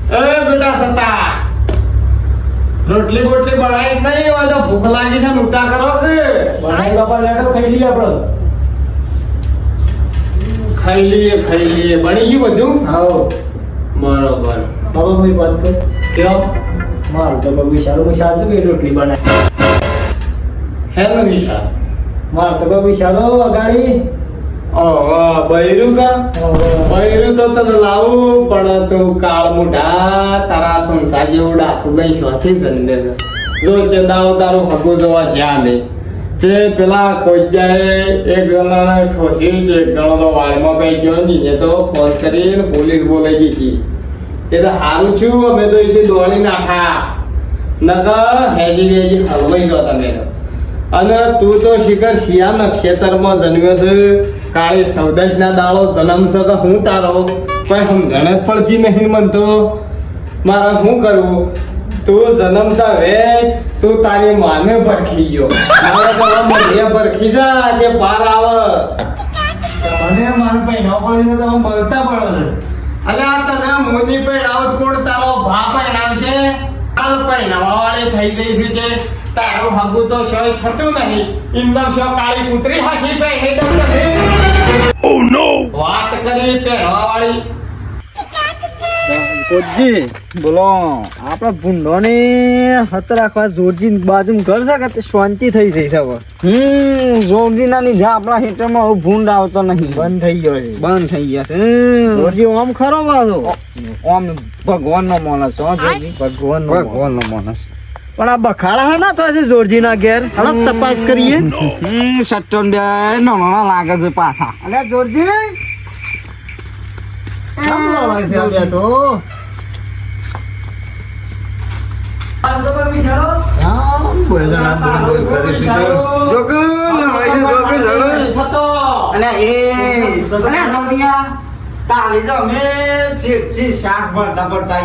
એ બેટા સતા રોટલી બોટલી બનાવી નહીં હોય તો ભૂખ લાગી છે ને ઉતા કરો કે બનાવી બાપા લેડો ખાઈ લઈએ આપણે. ખાઈ લઈએ બની ગયું બધું આવો બરોબર બાબા હું એક વાત કહું. કયો મારું તો કોઈ વિચારું હું સાચું કે રોટલી બનાવી. હેનો વિચાર મારું તો કોઈ વિચારો અગાડી. બૈરું તો તને લાવું પણ તું કાળ મોઢા તારા સંસાર જેવું ડાકું લઈ શોથી જન્મે છે જો જે દાડો તારું હગું જોવા જ્યાં નહીં તે પેલા કોઈ જાય એક જણાને ઠોસી છે એક જણો તો વાળમાં પઈ ગયો ને તો ફોન કરીને પોલીસ બોલાઈ ગઈ એ તો સારું છું અમે તો એથી દોડી નાખા નકર હેજી વેજી હલવાઈ ગયો તમે અને તું તો શિખર શિયા નક્ષત્રમાં જન્મ્યો છે કાળી સૌદશ ના દાડો જન્મ છે તો હું તારો કોઈ સમજણ જ પડતી નહીં મન તો મારે શું કરવું તું જન્મતા વેશ તું તારી માને ભરખી ગયો મારે તો મને ભરખી જા કે પાર આવે મને મારું પૈણા પડે તો હું બોલતા પડે. અને આ તને મોદી પૈણાવત કોણ તારો ભા પૈણાવશે કાલ પૈણાવાળી થઈ જઈશ છે તારું હગું તો શોય થતું નહીં ઇન્દમ શો કાળી કૂતરી હાથી પૈણી દઉં નહીં ઓ નો વાત કરી પૈણાવાળી કોજી બોલો આપણા ભૂંડોને હત રાખવા જોરજી બાજુ ઘર છે કે શાંતિ થઈ જઈ છે હવે. જોરજી ના લીધે આપણા હેઠળમાં હવે ભૂંડ આવતો નહીં. બંધ થઈ ગયો છે. બંધ થઈ ગયા છે. જોરજી ઓમ ખરો બાજુ ઓમ ભગવાન નો માણસ હો જોરજી. ભગવાન નો માણસ પણ આ બખાડા હા ના થાય છે જોરજી ના ઘેર. હડક તપાસ કરીએ. સટ્ટન બે નાના લાગે છે પાછા. અલ્યા જોરજી તો શાક ભરતા ભરતા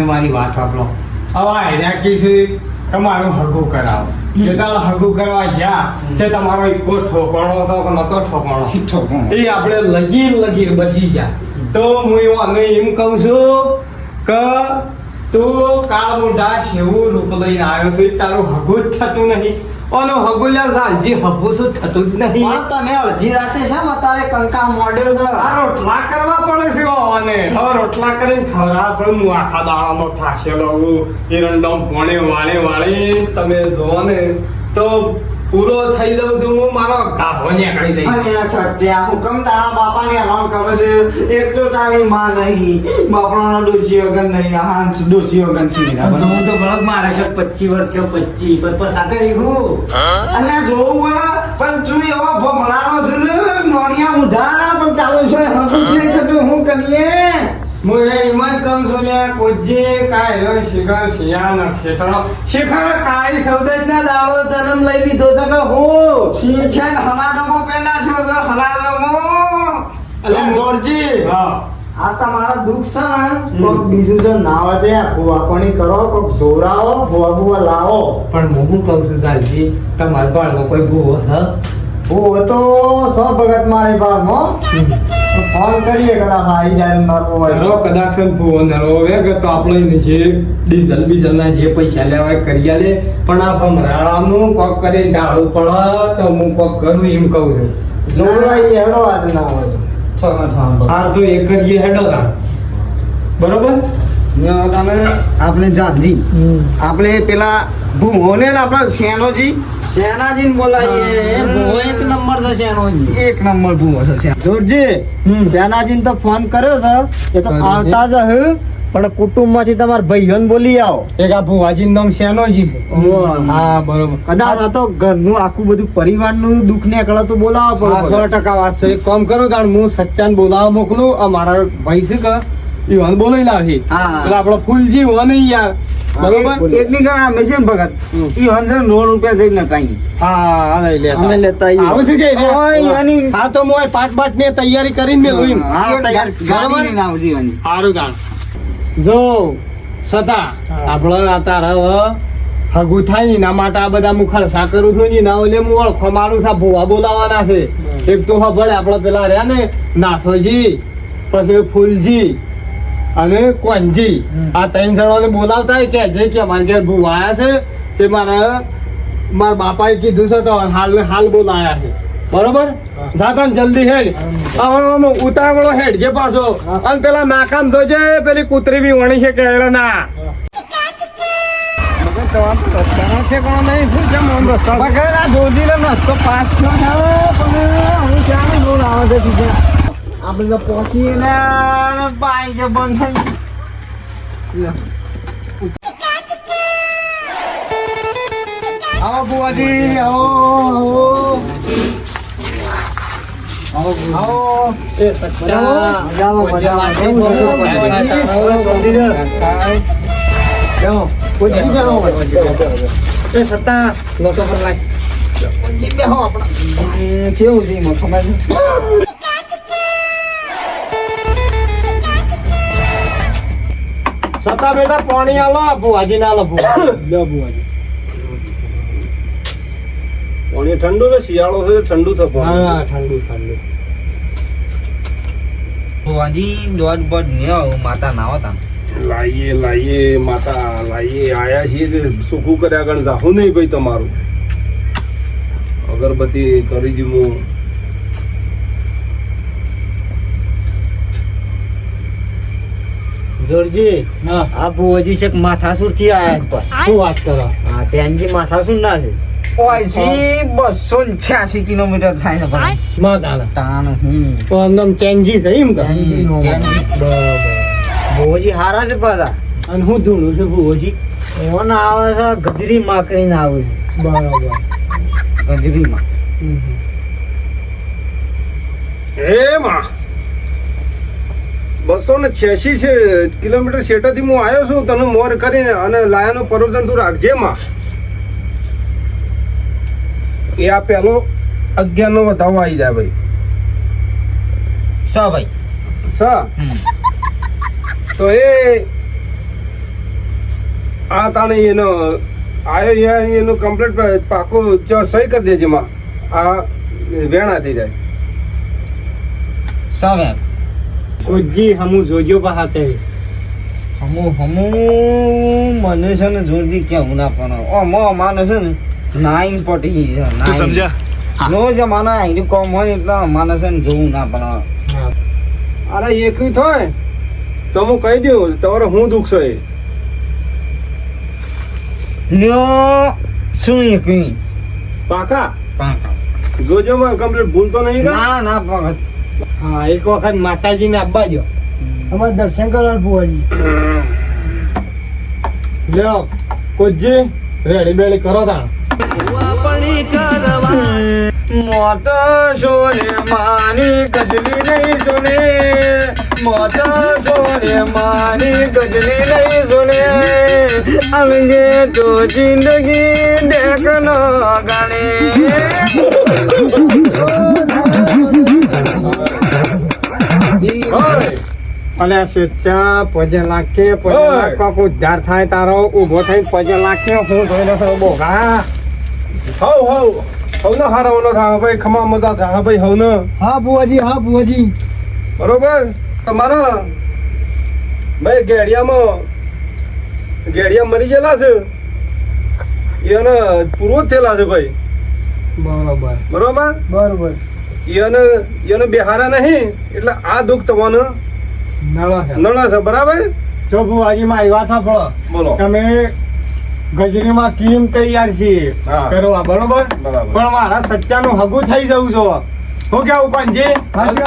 મારી વાત આપલો હવે હેરાકી છે તમારું હગું કરાવો જે તારા હગું કરવા જ્યાં તે તમારો ઈકો ઠોકણો તો કે નતો ઠોકણો એ આપણે લગીર બચી ગયા તો હું આને એમ કહું છું કે તું કાળ મોઢા શેવું રૂપ લઈને આવ્યો છે તારું હગું જ થતું નહીં ઓનો હગુલ્યા સાંજી હગું શું થતું જ નહીં પણ તમે અડધી રાતે છે ને તારે કંકા મોડ્યો છે. આ રોટલા કરવા પડે છે ઓને હવે રોટલા કરીને ખવડાવવા પડે હું આખા દાડામાં થાકેલો હું એરંડમ પોણે વાળી તમે જોવો ને તો પૂરો થઈ જાઉં છું હું મારો ગાભો નીકળી દઈ અને આ સત્યા હુકમ તારા બાપાને હેરાન કરે છે. એક તો તારી માં નહીં બાપડાનો ડોશી વગર નહીં આ ડોશી વગર છે. હું તો બળદ મારે છે 25 વર્ષ 25 પર સાકર હું અને જોવું પડે પણ તું એવા ભમલાનો છે ને નોણિયા મુઢા પણ તારું છે હકું નહીં થતું હું કરીએ. હું એ એમ જ કહું છું ને કોજે કાંઈ શિખર શિયા નક્ષત્ર શિખર કાળી સૌદજ ના દાડો જન્મ લઈ લીધો છે કે હું શીખેન હલાદમો પેલા છો છે હલાદમો. અલે જોરજી હા આ તમારા દુઃખ છે ને કોક બીજું તો નાવા દે ભૂવાપણી કરો કોક જોરાવો ભૂવા લાવો. પણ હું શું કહું છું સાલજી તમારા બાળમાં કોઈ ભૂવો છે ભૂવો તો સ ભગત મારી બાળનો ફોન કરીએ કદાચ આવી જાય નરવો હોય નરો કદાચ ભૂવો નરો હવે કે તો આપણે જે ડીઝલ બીઝલ ના જે પૈસા લેવાય કરી આલે પણ આ ભમરાળાનું કોક કરીને ડાળું પડે તો હું કોક કરું એમ કહું છું જોરાઈ હેડો આજ ના હોય તો હા તો એ કરીએ હેડો તા બરોબર તમે આપણે જાતજી આપણે પેલા ભૂમોને આપણા સેનોજી સેનાજી ને બોલાવીએ ભૂવો એક નંબર છે સેનાજી. એક નંબર ભૂવો છે જોરજી સેનાજી ને તો ફોન કર્યો છે એ તો આવતા જ હે પણ કુટુંબ માંથી તમારા ભાઈઓને બોલી આવો. એક આ ભુવાજી નામ શેનોજી હા બરોબર કદાચ આ તો ઘરનું આખું બધું પરિવારનું દુઃખ ને એકલા તો બોલાવો હા પડે. 100% વાત છે એક કામ કરો કારણ હું સચ્ચાન બોલાવા મોકલું આ મારા ભાઈ છે કે ઈવન બોલાઈ લાવી હા. એટલે આપણો ફૂલજી હો નહીં યાર બરોબર એટલી ગણ અમે છે ને ભગત ઈ હંસર 9 રૂપિયા જઈને નતાઈ હા લઈ લે અમે લેતા આવીએ. આવું છે કે ઓય, ઈવાની- હા તો હું પાંચ બાટ ની તૈયારી કરીને મેલું એમ હા, તૈયાર ગાડી લઈને આવજે ઈવાની. સારું ગાણ જો છતાં આપણે આ તારા હગું થાય ને એના માટે આ બધા હું ખર્ચા કરું છું ને એના ઓલે હું ઓળખો મારું છે ભૂવા બોલાવાના છે. એક તો ખબર આપડે પેલા રહ્યા ને નાથોજી, પછી ફૂલજી અને કોનજી, આ ત્રણ જણાને બોલાવતા હોય કે જે કે અમારે ઘેર ભૂવા આયા છે તે મારા બાપાએ કીધું છે તો હાલ બોલાયા છે. બરોબર, જાતા ને જલ્દી હેડ. ઉતાવળો હેડ જે પાછો. અને પેલા નાકામ જોજે, પેલી કૂતરી બી વણી છે કે ના આપણે પોકી ને બાઈક બંધ થઈ. આવો બુવાજી, આવો આવો. એ સચ્ચા એ સત્તા નોટો પર લાય. કેવું છે મોટો ભાઈ? સત્તા બેટા પાણી આલો, ભુવાજી ના આલો. ભુવાજી પાણી ઠંડુ છે, શિયાળો છે ઠંડુ છે પાણી. હા, ઠંડુ ઠંડુ. ભુવાજી દોઢ બધ નહીં માતા ના હોતા. લાઈએ માતા લાઈએ, આયા છીએ તે સુખું કર્યા ગણ જાહું નહીં ભાઈ તમારું. અગરબત્તી કરી દીધું. જોરજી, હા, આ ભુવાજી છે માથાસુર થી આયા છે. શું વાત કરો? હા, ત્યાંથી માથાસુર ના છે. ઓયસી 286 કિલોમીટર થાય ને ભાઈ. માતાના તાણ તો આમ ટેન્જી છે એમ કે? બરાબર. ભુવાજી હારા છે પાછા. અને હું ધૂણું છું ભુવાજી. ઓન આવે છે ગજરી માં કરીને આવે છે. બરાબર. ગંજરીમાં એ માં 286 કિલોમીટર શેટાથી હું આવ્યો છું તને મોર કરીને અને લાયાનો પરોજન તું રાખજે માં. એ આ પેલો 11 નો વધાવો આવી જાય ભાઈ. સા ભાઈ. તો એ આ તાણે એનો આયો એનું કમ્પ્લીટ પાકું સહી કરી દેજે માં. આ વેણા થઈ જાય. સા ભાઈ. ખુદજી હમું જોજો પાછા. હમું મને છે ને જોરથી કેવું ના પણ માને છે ને 9 પટી છે. તું સમજ્યા? નો જમાના આઈનું કોમ હોય એટલે માને છે ને જોવું ના પણ. અરે એકવી થાય તો હું કહી દઉં તમારે હું દુઃખ છે. લ્યો શું એકવી પાકા પાંકા. જોજો માં કમ્પ્લીટ ભૂલતો નહીં કા. ના ના પણ હા, એક વખત માતાજીને આપવા દો. અમારે દર્શન કરવા ભુવાજી. લ્યો ખુદજી રેડી બેડી કરો તાણ. મોત સોને માની ગજલી નહીં સુને, મોત સોને માની ગજલી નહીં સુને, અંગે તો જિંદગી દેખનો ગાને. અને સ્વેચ્છા પજે લાખે કોક ઉદ્ધાર થાય તારો ઉભો થઈ પજે લાખે હું જોઈને થયો બોગા. હવ ને હારાવાનો થાય ભાઈ. ખમા મજા થાય ભાઈ. હવ ને હા બુવાજી, હા બુવાજી. બરોબર. તમારા ભાઈ ગેડિયા મરી ગયેલા છે એને પૂરો થયેલા છે ભાઈ. બરોબર બરોબર બરોબર. એને બિહારા નહીં એટલે આ દુઃખ તમને નળો છે. નડે છે. બરાબર. જો ભુવાજી મારી વાત સાંભળો. બોલો. તમે ગજરીમાં કેમ તૈયાર છીએ હા. કરવા, બરોબર? બરાબર. પણ મારા સચ્ચાનું હગું થઈ જવું જો. હું કેવું પંજી? 21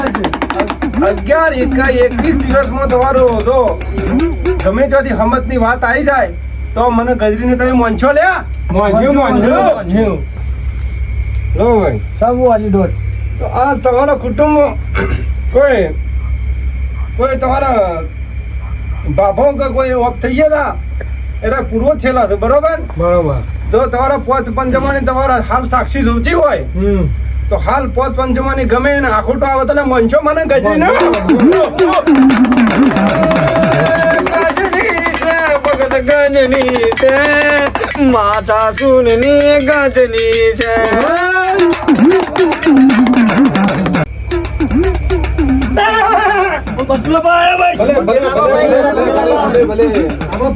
દિવસમાં તમારું જો ગમે ત્યાંથી હમતની વાત આવી જાય તો મને ગજરીને તમે મોંછો લ્યા. મોંઘ્યું લો ભાઈ. સા બુવાજી દોઢ. તો આ તમારા કુટુંબ કોઈ તમારા બાપો કે કોઈ ઓફ થઈ ગયા હતા એટલે પૂર્વ થયેલા છે. બરોબર. બરોબર. જો તમારા પોત પંચમાની તમારા હાલ સાક્ષી જોતી હોય તો હાલ પોત પંચમાની ગમે એને આખોટો આવે તો મંચો મને ગજરી ના ગજની છે ભગત ગજની છે માતા સુનની ગજની છે ભલે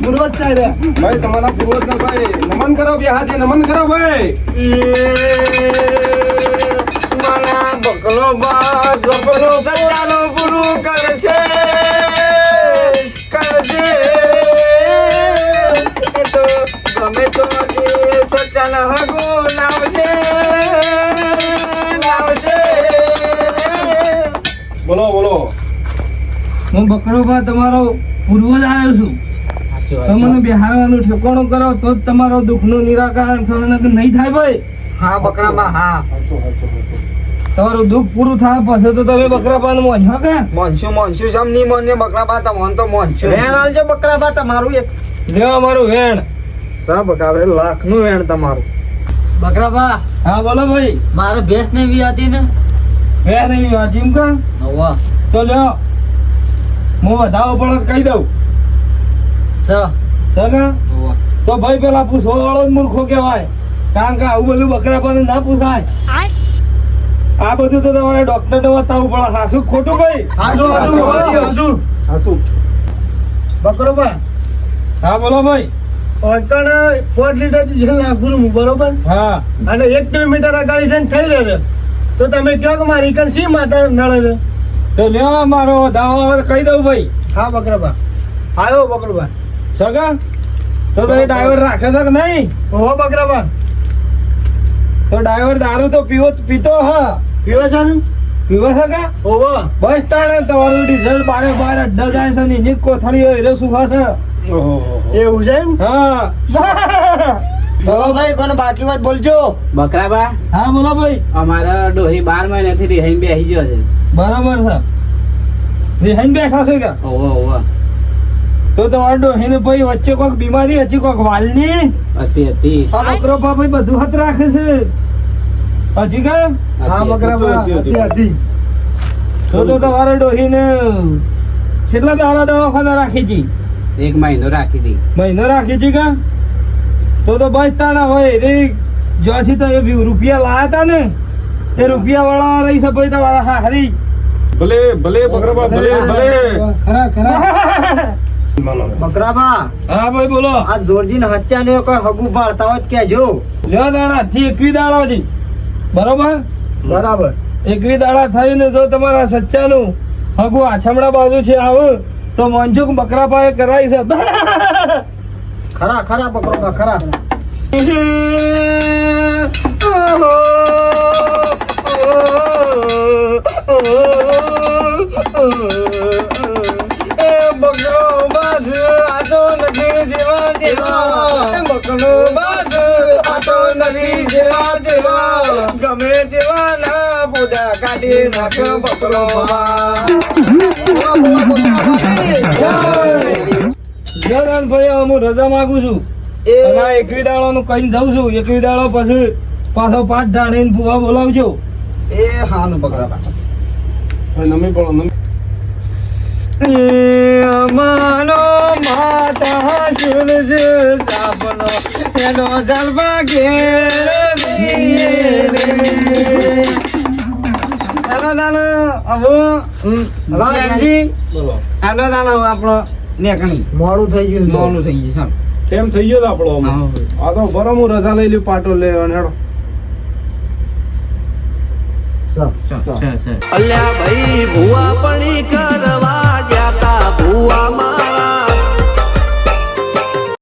પૂર્વજ સાહેબ ભાઈ તમારા પૂર્વજને ભાઈ નમન કરો બ્યાહાજી નમન કરો ભાઈ મારા બકલો બા સપનો સજાનો પૂરું કરશે એ તો ગમે તો સચાન હગો લાવશે બોલો બોલો હું બકરોબા તમારો પૂર્વજ આવ્યો છું તમને બિહારવાનું ઠેકાણું કરો તો જ તમારો દુઃખનું નિરાકરણ થવાનું કે નહીં થાય ભાઈ હા બકરામાં હા તમારું દુઃખ પૂરું થાય પછી તો તમે બકરાબાનું મોંઝો કે મોનસું સમ ની મોને બકરા બા તમોન તો મોનસું વેણ આલજો બકરા બા તમારું એક લ્યો અમારું વેણ સા બકાવે લાખ નું વેણ તમારું બકરાબા હા બોલો ભાઈ મારે ભેંસ ને બી હતી ને વેણ એવી વાત એમ કા નવા તો લ્યો હું વધાવો પણ કહી દઉં સગા નવા તો ભાઈ પેલા પૂછવા વાળો જ મૂર્ખો કહેવાય કારણ કે આવું બધું બકરાબાનું ના પૂછાય આ બધું તો તમારે ડોક્ટર ને બતાવવું પડે હાસું ખોટું કઈ બકરોબા હા બોલો ભાઈ અત્યારે 4 લીટર ડીઝલ નાખું છું બરોબર હા અને 1 કિલોમીટર અગાડી જઈને થઈ રહે તો તમે કહો કે મારી કન સી માતા નળે છે તો લ્યો મારો વધાવો હવે કહી દઉં ભાઈ હા બકરોબા આવ્યો બકરોબા સગા તો તમે ડ્રાઈવર રાખે છે કે નહીં ઓહો બકરોબા તો ડ્રાઈવર દારૂ તો પીતો હા પીવો છે ને પીવો છે કે ઓહો બસ તાણે તમારું ડીઝલ બારે બાર અડ્ડા જાય છે ને એની જ કોથળી હોય એટલે શું ખાશે એવું છે એમ હા ભાઈ કોને બાકી વાત બોલજો બકરાબા હા બોલો ભાઈ અમારા ડોહી 12 મહિનાથી રિહાઈ બેસી ગયો છે બરાબર છે રિહાઈને બેઠા છે કે ઓવા ઓવા તો તમારા ડોહીને ભાઈ વચ્ચે કોઈક બીમારી હતી કોઈક વાલની હતી આ બકરો ભાઈ બધું હાથ રાખે છે હજી કે હા બકરાબા હતી તો તમારા ડોહીને કેટલા દાડા દવાખાના રાખી હતી 1 મહિનો રાખી દી મહિનો રાખી હતી કે તો બસ તાણા હોય રે જ્યાંથી તો એ રૂપિયા લાયા હતા ને એ રૂપિયા વાળા રહી છે ભાઈ તમારા હારી ભલે ભલે બકરાબા ભલે ભલે બકરાબા હા ભાઈ બોલો આ જોરજીન હત્યા ને કોઈ હગુ ભાળતા હોય તો કહેજો લ્યો દાડા થી 21 દાડા હતી બરોબર બરાબર 21 દાડા થઈને જો તમારા સચ્ચાનું હગુ આછમડા બાજુ છે આવું તો મંજુક બકરા પાસે કરાય છે ખરા ખરા બકરોબા ખરા બકરો બાજ આતો નથી જેવા જેવા બકરો બાજ આતો નથી જેવા જેવા ગમે તેવા ના પોદા કાઢી નાખે બકરો ભાઈ હું રજા માંગુ છું અને આ 21 દાડા નું કઈ જાઉં છું 21 દાડો પછી પાછો 5 ઢાળીને ફુવા બોલાવજો એ હાનું બકરાબા નમી પડો નમી અમારો માતા સૂરજ સાપનો એનો જલવા ઘેર હેલો દાનો હવે રાજી બોલો હેલો દાનો આપણો નેકણી મોડું થઈ ગયું મોનું થઈ ગયું કેમ થઈ ગયો તો આપણો આમાં? આ તો બરો હું રજા લઈ લ્યું પાટો લે હેડો અલ્યા ભાઈ